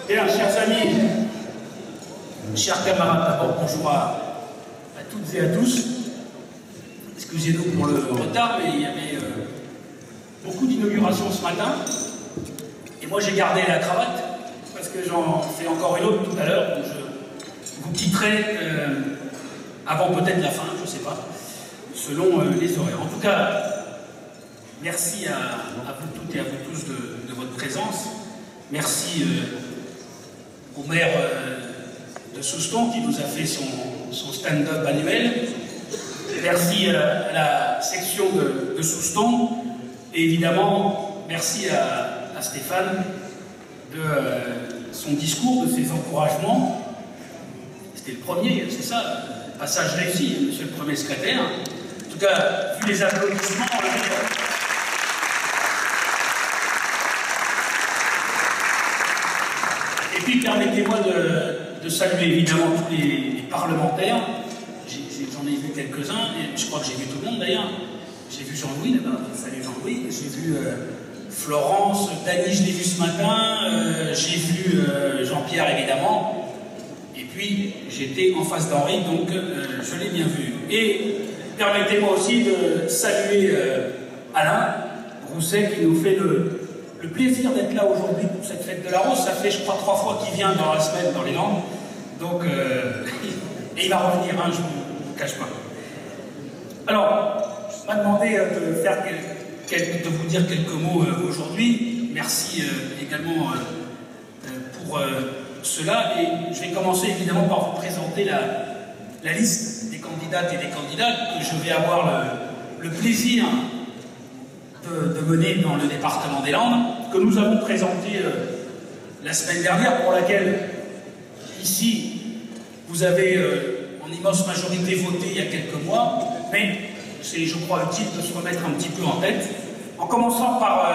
Bien, chers amis, chers camarades, d'abord bonjour à toutes et à tous. Excusez-nous pour le retard, mais il y avait beaucoup d'inaugurations ce matin. Et moi j'ai gardé la cravate, parce que j'en fais encore une autre tout à l'heure, donc je vous quitterai avant peut-être la fin, je ne sais pas, selon les horaires. En tout cas, merci à vous toutes et à vous tous de votre présence. Merci au maire de Souston qui nous a fait son stand-up annuel. Merci à la section de Souston. Et évidemment, merci à Stéphane de son discours, de ses encouragements. C'était le premier, c'est ça, passage réussi, monsieur le premier secrétaire. En tout cas, vu les applaudissements, et puis permettez-moi de saluer évidemment tous les parlementaires. J'en ai vu quelques-uns, et je crois que j'ai vu tout le monde d'ailleurs. J'ai vu Jean-Louis là-bas, salut Jean-Louis. J'ai vu Florence, Dany, je l'ai vu ce matin. J'ai vu Jean-Pierre évidemment. Et puis j'étais en face d'Henri, donc je l'ai bien vu. Et permettez-moi aussi de saluer Alain Rousset qui nous fait le plaisir d'être là aujourd'hui pour cette fête de la Rose. Ça fait, je crois, 3 fois qu'il vient dans la semaine dans les Landes. Donc, et il va revenir, hein, je ne vous cache pas. Alors, je m'a demandé de vous dire quelques mots aujourd'hui. Merci également pour cela. Et je vais commencer évidemment par vous présenter la liste des candidates et des candidats que je vais avoir le plaisir de mener dans le département des Landes, que nous avons présenté la semaine dernière, pour laquelle, ici, vous avez en immense majorité voté il y a quelques mois, mais c'est, je crois, utile de se remettre un petit peu en tête, en commençant par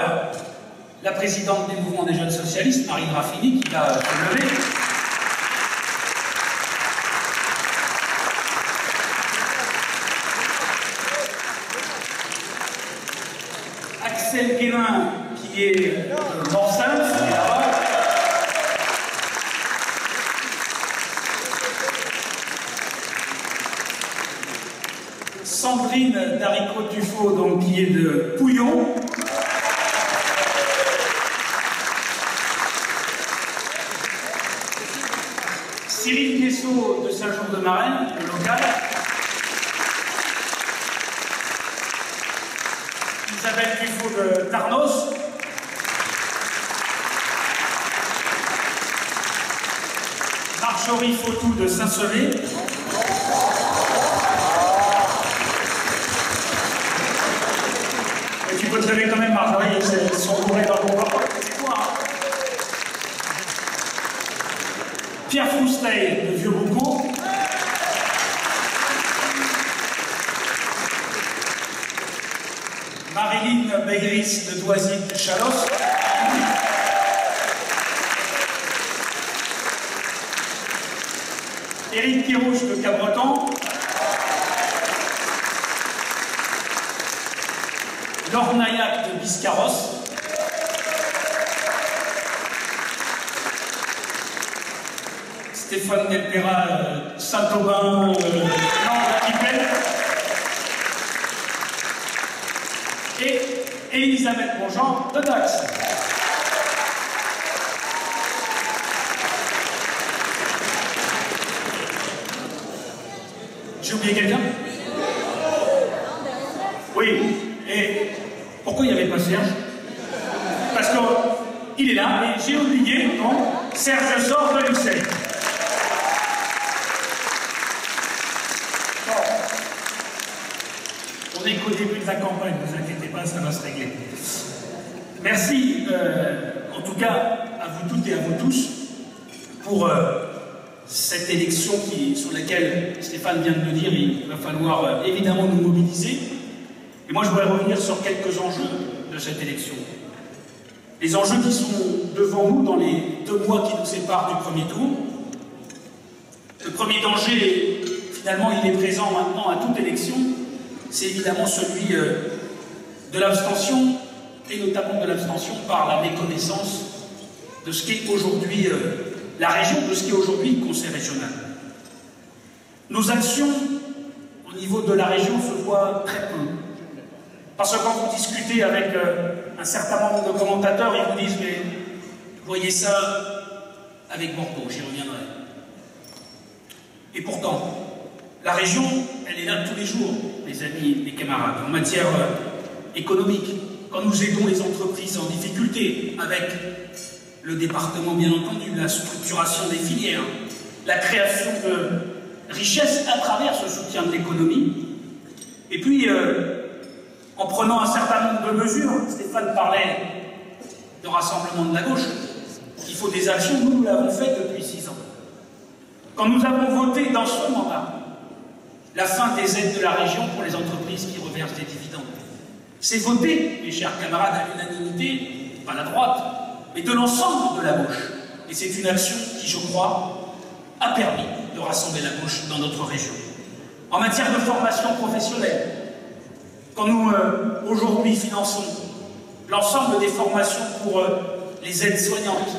la présidente des mouvements des jeunes socialistes, Marine Raffini, qui va se lever. Axel Guérin, qui est de Morsains, qui est là-bas. Sandrine Daricot-Tuffaut, donc, qui est de Pouillon. Cyril Guessot de Saint-Jean-de-Marais, le local. Isabelle Dufaux de Tarnos. Marjorie Fautou de Saint-Sevé. Et tu peux te lever quand même, Marjorie, ils sont bourrés dans ton corps. C'est quoi, hein? Pierre Frousteil de Vieux-Boucau. Marilyn Begris de Doisy-Chalos. Éric Kirouche de Cabreton. Lornaillac de Biscarrosse. Stéphane Delpera Saint-Aubin et Elisabeth Bonjean de Dax. J'ai oublié quelqu'un? Oui. Et pourquoi il n'y avait pas Serge? Parce qu'il est là, et j'ai oublié, donc, Serge sort de l'UCED. Bon. On est qu'au début de la campagne, ne vous inquiétez pas, ça va se régler. Merci, en tout cas, à vous toutes et à vous tous, pour cette élection sur laquelle Stéphane vient de le dire, il va falloir évidemment nous mobiliser. Et moi, je voudrais revenir sur quelques enjeux de cette élection. Les enjeux qui sont devant nous dans les 2 mois qui nous séparent du premier tour. Le premier danger, finalement, il est présent maintenant à toute élection, c'est évidemment celui de l'abstention, et notamment de l'abstention par la méconnaissance de ce qu'est aujourd'hui la région, de ce qu'est aujourd'hui le Conseil régional. Nos actions au niveau de la région se voient très peu. Parce que quand vous discutez avec un certain nombre de commentateurs, ils vous disent « mais vous voyez ça avec Bordeaux, j'y reviendrai ». Et pourtant, la région, elle est là tous les jours, mes amis, mes camarades, en matière économique. Quand nous aidons les entreprises en difficulté, avec le département bien entendu, la structuration des filières, la création de richesses à travers ce soutien de l'économie. Et puis, en prenant un certain nombre de mesures, Stéphane parlait de rassemblement de la gauche, il faut des actions, nous l'avons fait depuis 6 ans. Quand nous avons voté dans ce mandat la fin des aides de la région pour les entreprises qui reversent des dividendes, c'est voté, mes chers camarades, à l'unanimité, pas la droite, mais de l'ensemble de la gauche. Et c'est une action qui, je crois, a permis de rassembler la gauche dans notre région. En matière de formation professionnelle, quand nous, aujourd'hui, finançons l'ensemble des formations pour les aides-soignantes,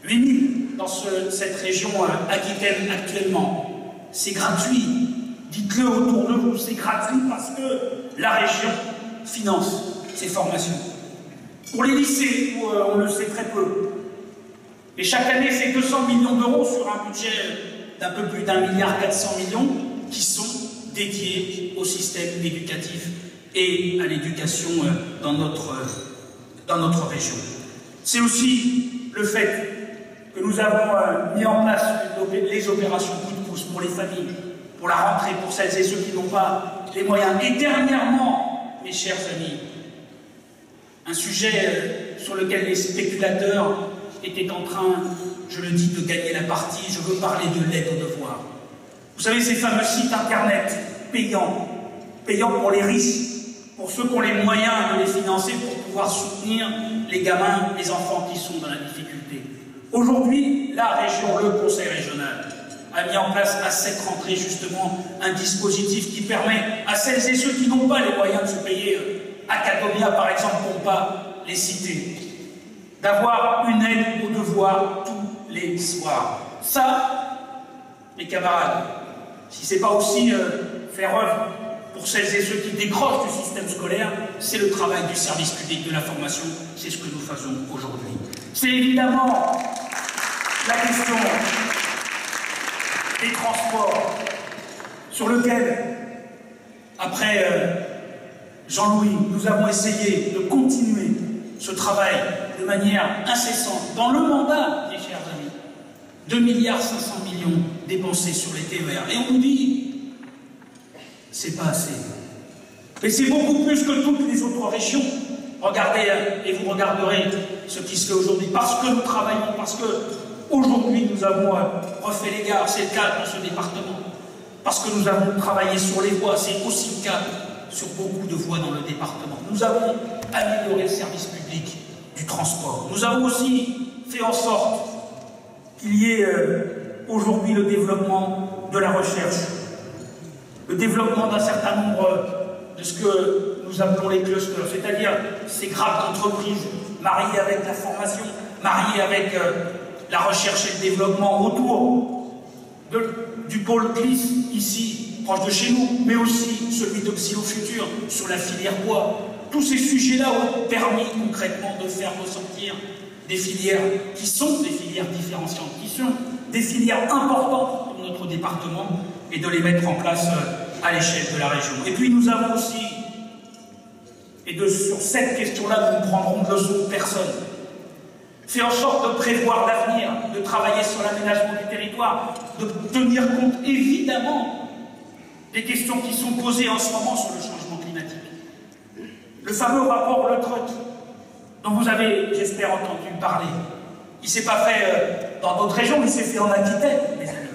8000 dans cette région aquitaine actuellement, c'est gratuit. Dites-le autour de vous, c'est gratuit parce que la région finance ces formations. Pour les lycées, on le sait très peu. Et chaque année, c'est 200 millions d'euros sur un budget d'un peu plus d'1,4 milliard qui sont dédiés au système éducatif et à l'éducation dans notre région. C'est aussi le fait que nous avons mis en place les opérations coup de pouce pour les familles, pour la rentrée, pour celles et ceux qui n'ont pas les moyens. Et dernièrement, mes chers amis, un sujet sur lequel les spéculateurs étaient en train, je le dis, de gagner la partie, je veux parler de l'aide aux devoirs. Vous savez, ces fameux sites internet payants pour les riches, pour ceux qui ont les moyens de les financer pour pouvoir soutenir les gamins, les enfants qui sont dans la difficulté. Aujourd'hui, la région, le conseil régional, a mis en place à cette rentrée justement un dispositif qui permet à celles et ceux qui n'ont pas les moyens de se payer Academia par exemple, pour ne pas les citer, d'avoir une aide aux devoirs tous les soirs. Ça, mes camarades, si ce n'est pas aussi faire œuvre pour celles et ceux qui décrochent du système scolaire, c'est le travail du service public de la formation, c'est ce que nous faisons aujourd'hui. C'est évidemment la question des transports, sur lequel, après Jean-Louis, nous avons essayé de continuer ce travail de manière incessante. Dans le mandat, mes chers amis, 2,5 milliards dépensés sur les TER. Et on nous dit, c'est pas assez. Mais c'est beaucoup plus que toutes les autres régions. Regardez, et vous regarderez ce qui se fait aujourd'hui, parce que nous travaillons, parce que aujourd'hui nous avons refait les gares, c'est le cas dans ce département. Parce que nous avons travaillé sur les voies, c'est aussi le cas sur beaucoup de voies dans le département. Nous avons amélioré le service public du transport. Nous avons aussi fait en sorte qu'il y ait aujourd'hui le développement de la recherche, le développement d'un certain nombre de ce que nous appelons les clusters, c'est-à-dire ces grappes d'entreprises mariées avec la formation, mariées avec la recherche et le développement autour du pôle CLIS, ici, proche de chez nous, mais aussi celui d'Oxio Futur sur la filière bois. Tous ces sujets-là ont permis concrètement de faire ressortir des filières qui sont des filières différenciantes, qui sont des filières importantes pour notre département et de les mettre en place à l'échelle de la région. Et puis nous avons aussi, sur cette question-là, nous ne prendrons de leçons de personne, fait en sorte de prévoir l'avenir, de travailler sur l'aménagement du territoire, de tenir compte évidemment des questions qui sont posées en ce moment sur le changement climatique. Le fameux rapport Le Treut, dont vous avez, j'espère, entendu parler, il ne s'est pas fait dans d'autres régions, il s'est fait en Aquitaine, mes amis.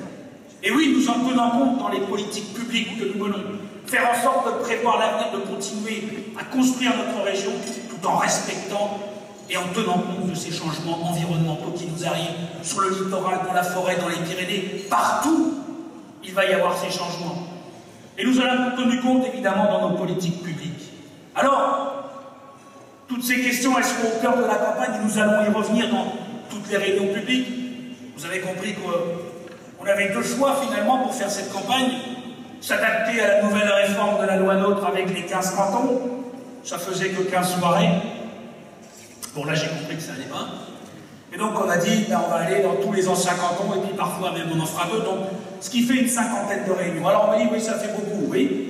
Et oui, nous en tenons compte dans les politiques publiques que nous menons. Faire en sorte de prévoir l'avenir, de continuer à construire notre région tout en respectant et en tenant compte de ces changements environnementaux qui nous arrivent sur le littoral, dans la forêt, dans les Pyrénées. Partout, il va y avoir ces changements. Et nous en avons tenu compte, évidemment, dans nos politiques publiques. Alors, toutes ces questions, elles seront au cœur de la campagne et nous allons y revenir dans toutes les réunions publiques. Vous avez compris qu'on avait deux choix finalement pour faire cette campagne. S'adapter à la nouvelle réforme de la loi NOTRe avec les 15 cantons. Ça faisait que 15 soirées. Bon, là, j'ai compris que ça n'allait pas. Et donc, on a dit, ben, on va aller dans tous les anciens cantons, et puis parfois même on en fera deux. Donc, ce qui fait une cinquantaine de réunions. Alors, on m'a dit, oui, ça fait beaucoup, oui.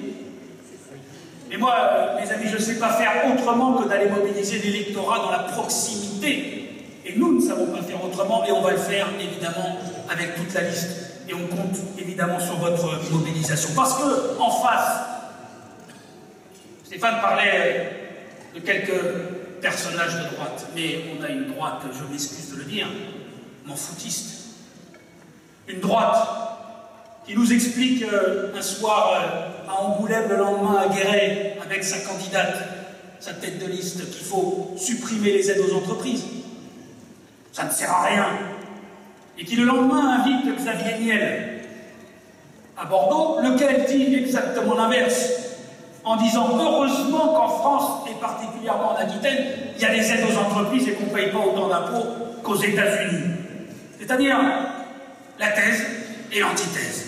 Et moi, mes amis, je ne sais pas faire autrement que d'aller mobiliser l'électorat dans la proximité. Et nous ne savons pas faire autrement, et on va le faire, évidemment, avec toute la liste. Et on compte, évidemment, sur votre mobilisation. Parce que, en face, Stéphane parlait de quelques personnages de droite, mais on a une droite, je m'excuse de le dire, m'en foutiste. Une droite qui nous explique un soir à Angoulême, le lendemain à Guéret, avec sa candidate, sa tête de liste, qu'il faut supprimer les aides aux entreprises. Ça ne sert à rien. Et qui le lendemain invite Xavier Niel à Bordeaux, lequel dit exactement l'inverse, en disant heureusement qu'en France, et particulièrement en Aquitaine, il y a les aides aux entreprises et qu'on ne paye pas autant d'impôts qu'aux États-Unis. C'est-à-dire la thèse et l'antithèse.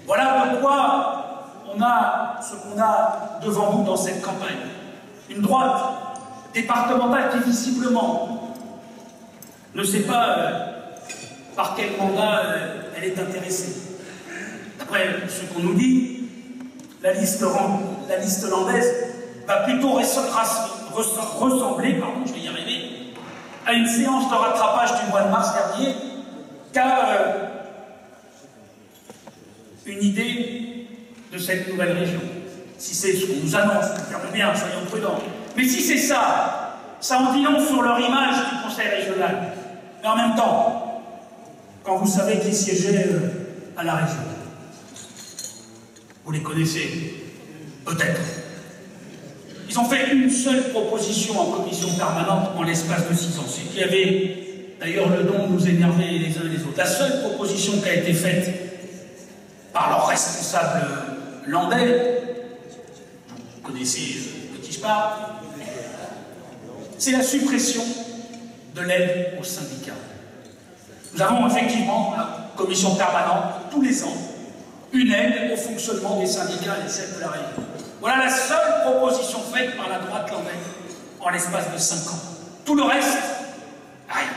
Voilà de quoi on a ce qu'on a devant nous dans cette campagne. Une droite départementale qui visiblement ne sait pas par quel mandat elle est intéressée. D'après ce qu'on nous dit, la liste landaise va plutôt ressembler, pardon, je vais y arriver, à une séance de rattrapage du mois de mars dernier qu'à une idée de cette nouvelle région. Si c'est ce qu'on nous annonce, bien, soyons prudents. Mais si c'est ça, ça en dit long sur leur image du Conseil régional. Mais en même temps, quand vous savez qui siégeait à la région, vous les connaissez, peut-être. Ils ont fait une seule proposition en commission permanente en l'espace de 6 ans. C'est qui avait d'ailleurs le don de nous énerver les uns et les autres. La seule proposition qui a été faite par leur responsable landais, vous connaissez de qui je parle, c'est la suppression de l'aide aux syndicats. Nous avons effectivement, la commission permanente, tous les ans, une aide au fonctionnement des syndicats et celle de la région. Voilà la seule proposition faite par la droite landaise en l'espace de 5 ans. Tout le reste, rien.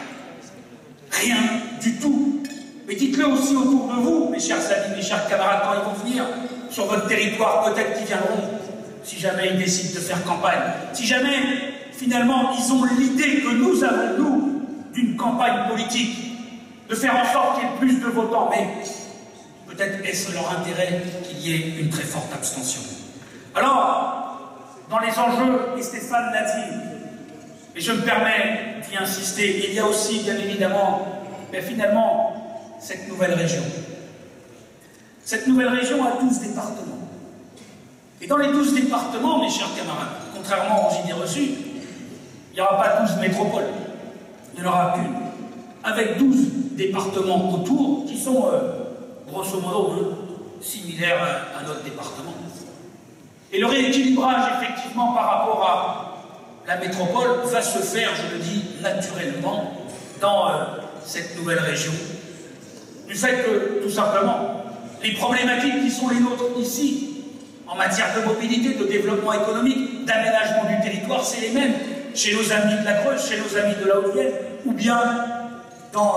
Rien du tout. Mais dites-le aussi autour de vous, mes chers amis, mes chers camarades, quand ils vont venir sur votre territoire, peut-être qu'ils viendront, si jamais ils décident de faire campagne. Si jamais, finalement, ils ont l'idée que nous avons, nous, d'une campagne politique, de faire en sorte qu'il y ait plus de votants, mais peut-être est-ce leur intérêt qu'il y ait une très forte abstention. Alors, dans les enjeux, et Stéphane l'a dit, et je me permets d'y insister, il y a aussi, bien évidemment, mais finalement, cette nouvelle région. Cette nouvelle région a 12 départements. Et dans les 12 départements, mes chers camarades, contrairement aux idées reçues, il n'y aura pas 12 métropoles, il n'y en aura qu'une, avec 12 départements autour qui sont grosso modo similaires à notre département. Et le rééquilibrage, effectivement, par rapport à la métropole, va se faire, je le dis, naturellement, dans cette nouvelle région. Du fait que, tout simplement, les problématiques qui sont les nôtres ici, en matière de mobilité, de développement économique, d'aménagement du territoire, c'est les mêmes chez nos amis de la Creuse, chez nos amis de la Haute-Vienne, ou bien dans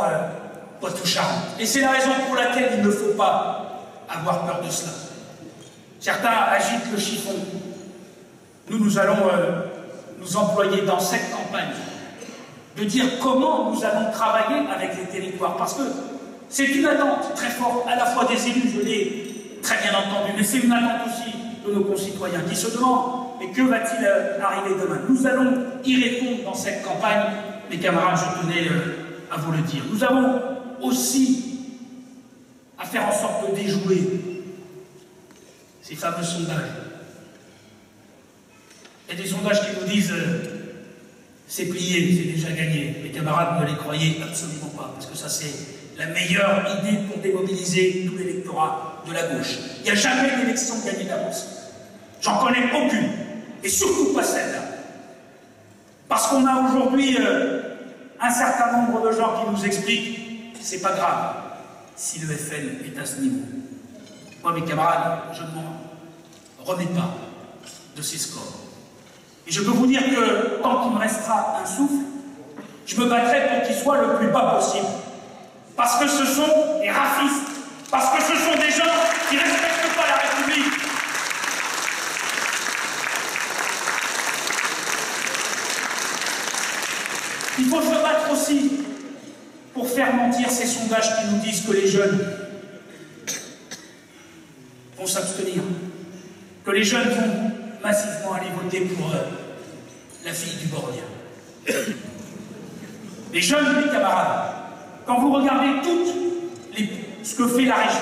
Poitou-Charentes. Et c'est la raison pour laquelle il ne faut pas avoir peur de cela. Certains agitent le chiffon. Nous allons nous employer dans cette campagne de dire comment nous allons travailler avec les territoires. Parce que c'est une attente très forte, à la fois des élus, je l'ai très bien entendu, mais c'est une attente aussi de nos concitoyens qui se demandent mais que va-t-il arriver demain? Nous allons y répondre dans cette campagne, mes camarades, je tenais à vous le dire. Nous avons aussi à faire en sorte de déjouer ces fameux sondages. Il y a des sondages qui nous disent c'est plié, c'est déjà gagné. Mes camarades, ne les croyez absolument pas, parce que ça c'est la meilleure idée pour démobiliser tout l'électorat de la gauche. Il n'y a jamais d'élection gagnée d'avance. J'en connais aucune, et surtout pas celle-là. Parce qu'on a aujourd'hui un certain nombre de gens qui nous expliquent que c'est pas grave si le FN est à ce niveau. Moi, mes camarades, je ne m'en remets pas de ces scores. Et je peux vous dire que tant qu'il me restera un souffle, je me battrai pour qu'il soit le plus bas possible. Parce que ce sont des racistes, parce que ce sont des gens qui ne respectent pas la République. Il faut se battre aussi pour faire mentir ces sondages qui nous disent que les jeunes vont s'abstenir, que les jeunes vont massivement aller voter pour la fille du Bornien. Les jeunes, mes camarades, quand vous regardez tout ce que fait la région,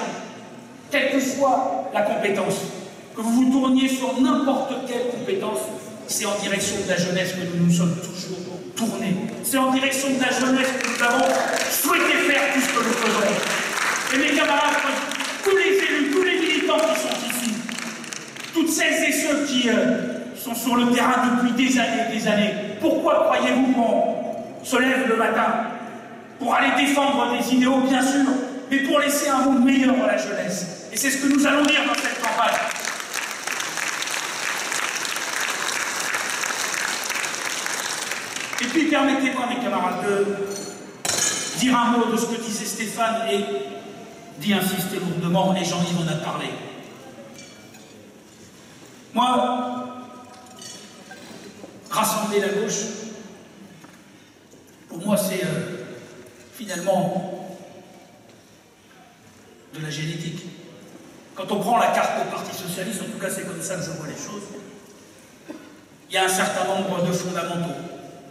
quelle que soit la compétence, que vous vous tourniez sur n'importe quelle compétence, c'est en direction de la jeunesse que nous nous sommes toujours tournés. C'est en direction de la jeunesse que nous avons souhaité faire tout ce que nous faisons. Et mes camarades, tous les élus, tous les militants qui sont ici, toutes celles et ceux qui sont sur le terrain depuis des années, pourquoi croyez-vous qu'on se lève le matin? Pour aller défendre des idéaux, bien sûr, mais pour laisser un monde meilleur à la jeunesse. Et c'est ce que nous allons dire dans cette campagne. Et puis permettez-moi, mes camarades, de dire un mot de ce que disait Stéphane et d'y insister lourdement, et Jean-Yves en a parlé. Moi, rassembler la gauche, pour moi c'est finalement de la génétique. Quand on prend la carte du Parti Socialiste, en tout cas c'est comme ça que je vois les choses, il y a un certain nombre de fondamentaux.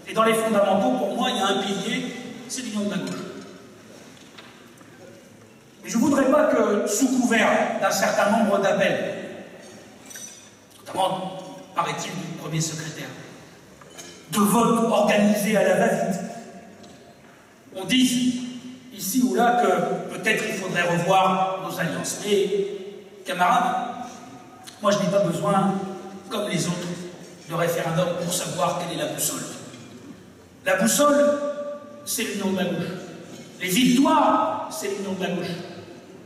Et dans les fondamentaux, pour moi, il y a un pilier, c'est l'union de la gauche. Et je ne voudrais pas que, sous couvert d'un certain nombre d'appels, notamment, paraît-il, du premier secrétaire, de vote organisé à la va-vite, on dise ici ou là que peut-être il faudrait revoir nos alliances. Mais, camarades, moi je n'ai pas besoin, comme les autres, de référendum pour savoir quelle est la boussole. La boussole, c'est l'union de la gauche. Les victoires, c'est l'union de la gauche.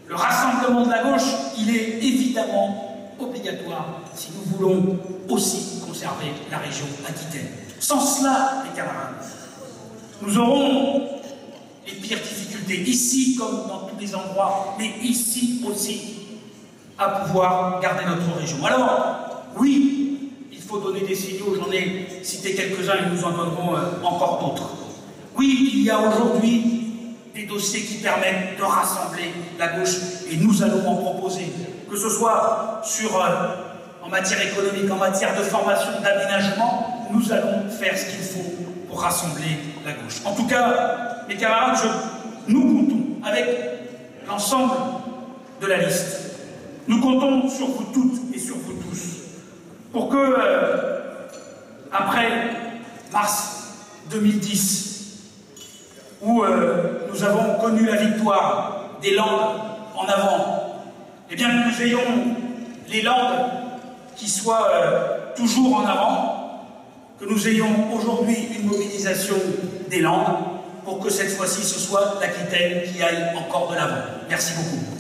Le rassemblement de la gauche, il est évidemment obligatoire si nous voulons aussi conserver la région Aquitaine. Sans cela, les camarades, nous aurons les pires difficultés, ici comme dans tous les endroits, mais ici aussi, à pouvoir garder notre région. Alors, oui, il faut donner des signaux, j'en ai cité quelques-uns et nous en donnerons encore d'autres. Oui, il y a aujourd'hui des dossiers qui permettent de rassembler la gauche et nous allons en proposer, que ce soit en matière économique, en matière de formation, d'aménagement, nous allons faire ce qu'il faut pour rassembler la gauche. En tout cas, mes camarades, nous comptons avec l'ensemble de la liste. Nous comptons sur vous toutes et sur vous tous pour que, après mars 2010, où nous avons connu la victoire des Landes en avant, eh bien que nous ayons les Landes qui soient toujours en avant, que nous ayons aujourd'hui une mobilisation des Landes pour que cette fois-ci ce soit l'Aquitaine qui aille encore de l'avant. Merci beaucoup.